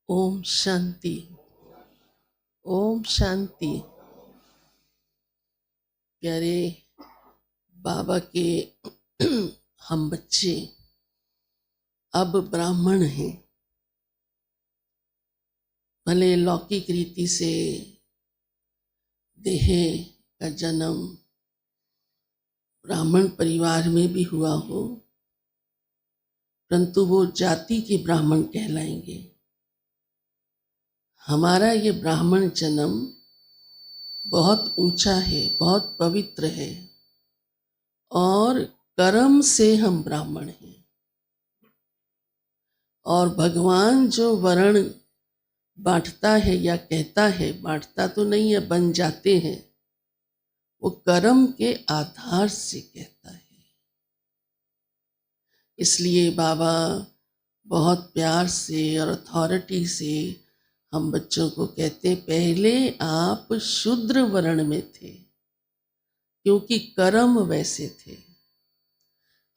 ओम शांति। ओम शांति। प्यारे बाबा के हम बच्चे अब ब्राह्मण हैं। भले लौकिक रीति से देह का जन्म ब्राह्मण परिवार में भी हुआ हो, परंतु वो जाति के ब्राह्मण कहलाएंगे। हमारा ये ब्राह्मण जन्म बहुत ऊंचा है, बहुत पवित्र है, और कर्म से हम ब्राह्मण हैं। और भगवान जो वर्ण बांटता है या कहता है, बांटता तो नहीं है, बन जाते हैं, वो कर्म के आधार से कहता है। इसलिए बाबा बहुत प्यार से और अथॉरिटी से हम बच्चों को कहते, पहले आप शूद्र वर्ण में थे क्योंकि कर्म वैसे थे।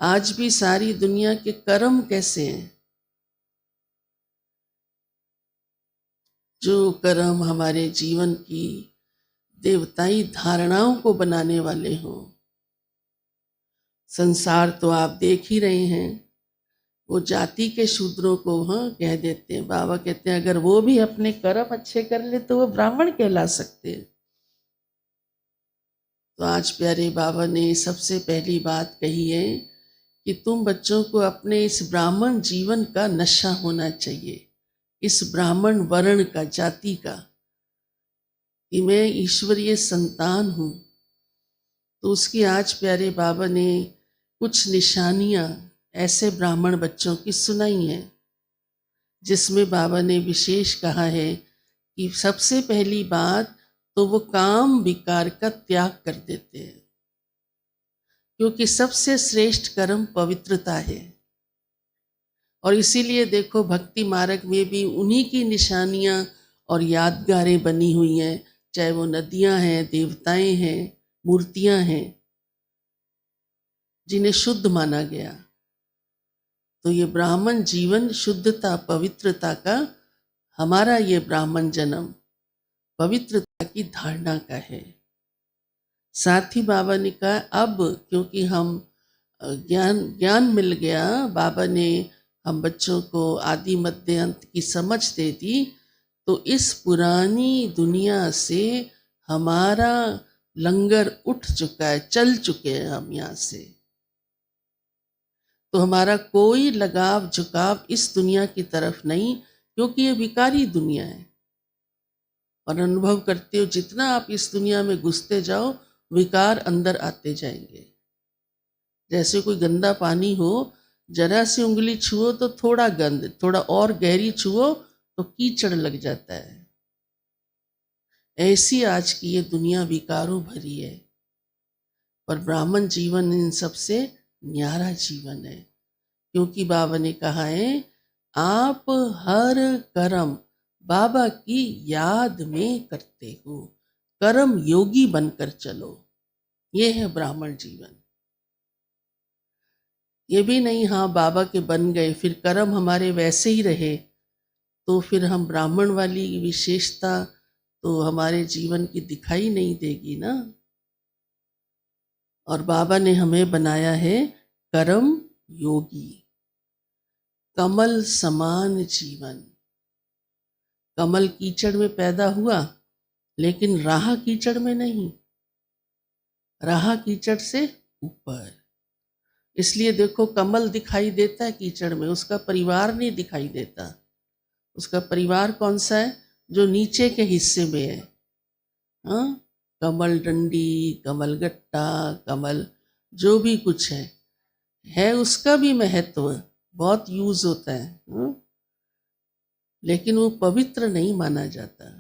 आज भी सारी दुनिया के कर्म कैसे हैं? जो कर्म हमारे जीवन की देवताई धारणाओं को बनाने वाले हों। संसार तो आप देख ही रहे हैं, वो जाति के शूद्रों को कह देते हैं। बाबा कहते हैं अगर वो भी अपने कर्म अच्छे कर ले तो वो ब्राह्मण कहला सकते हैं। तो आज प्यारे बाबा ने सबसे पहली बात कही है कि तुम बच्चों को अपने इस ब्राह्मण जीवन का नशा होना चाहिए, इस ब्राह्मण वर्ण का, जाति का, कि मैं ईश्वरीय संतान हूँ। तो उसकी आज प्यारे बाबा ने कुछ निशानियां ऐसे ब्राह्मण बच्चों की सुनाई हैं, जिसमें बाबा ने विशेष कहा है कि सबसे पहली बात तो वो काम विकार का त्याग कर देते हैं, क्योंकि सबसे श्रेष्ठ कर्म पवित्रता है। और इसीलिए देखो भक्ति मार्ग में भी उन्हीं की निशानियां और यादगारें बनी हुई हैं, चाहे वो नदियां हैं, देवताएं हैं, मूर्तियां हैं, जिन्हें शुद्ध माना गया। तो ये ब्राह्मण जीवन शुद्धता, पवित्रता का, हमारा ये ब्राह्मण जन्म पवित्रता की धारणा का है। साथ ही बाबा ने कहा अब क्योंकि हम ज्ञान मिल गया, बाबा ने हम बच्चों को आदि मध्य अंत की समझ दे दी, तो इस पुरानी दुनिया से हमारा लंगर उठ चुका है, चल चुके हैं हम यहाँ से। तो हमारा कोई लगाव झुकाव इस दुनिया की तरफ नहीं, क्योंकि ये विकारी दुनिया है। और अनुभव करते हो जितना आप इस दुनिया में घुसते जाओ, विकार अंदर आते जाएंगे। जैसे कोई गंदा पानी हो, जरा सी उंगली छुओ तो थोड़ा गंद, थोड़ा और गहरी छुओ तो कीचड़ लग जाता है। ऐसी आज की ये दुनिया विकारों भरी है, पर ब्राह्मण जीवन इन सबसे न्यारा जीवन है। क्योंकि बाबा ने कहा है आप हर कर्म बाबा की याद में करते हो, कर्म योगी बनकर चलो। ये है ब्राह्मण जीवन। ये भी नहीं हाँ बाबा के बन गए फिर कर्म हमारे वैसे ही रहे, तो फिर हम ब्राह्मण वाली विशेषता तो हमारे जीवन की दिखाई नहीं देगी ना। और बाबा ने हमें बनाया है कर्म योगी, कमल समान जीवन। कमल कीचड़ में पैदा हुआ, लेकिन राह कीचड़ में नहीं, राह कीचड़ से ऊपर। इसलिए देखो कमल दिखाई देता है कीचड़ में, उसका परिवार नहीं दिखाई देता। उसका परिवार कौन सा है? जो नीचे के हिस्से में है। हाँ, कमल डंडी, कमल गट्टा, कमल जो भी कुछ है उसका भी महत्व बहुत यूज होता है। हाँ? लेकिन वो पवित्र नहीं माना जाता।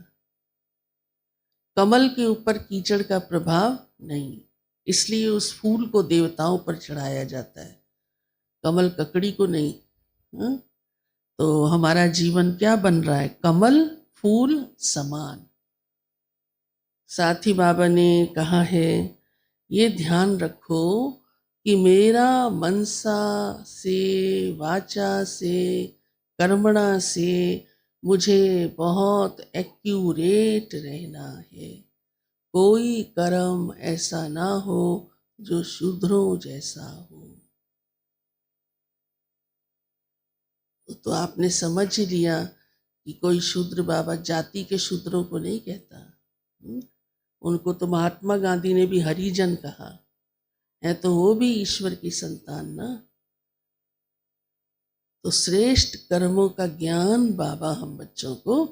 कमल के ऊपर कीचड़ का प्रभाव नहीं, इसलिए उस फूल को देवताओं पर चढ़ाया जाता है, कमल ककड़ी को नहीं। हाँ? तो हमारा जीवन क्या बन रहा है? कमल फूल समान। साथ ही बाबा ने कहा है ये ध्यान रखो कि मेरा मनसा से, वाचा से, कर्मणा से मुझे बहुत एक्यूरेट रहना है। कोई कर्म ऐसा ना हो जो शूद्रों जैसा हो। तो आपने समझ ही लिया कि कोई शूद्र बाबा जाति के शूद्रों को नहीं कहता। उनको तो महात्मा गांधी ने भी हरिजन कहा है, तो वो भी ईश्वर की संतान ना। तो श्रेष्ठ कर्मों का ज्ञान बाबा हम बच्चों को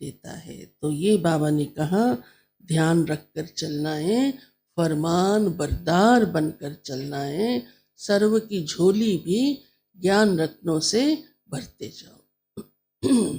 देता है। तो ये बाबा ने कहा ध्यान रखकर चलना है, फरमान बरदार बनकर चलना है, सर्व की झोली भी ज्ञान रत्नों से भरते जाओ।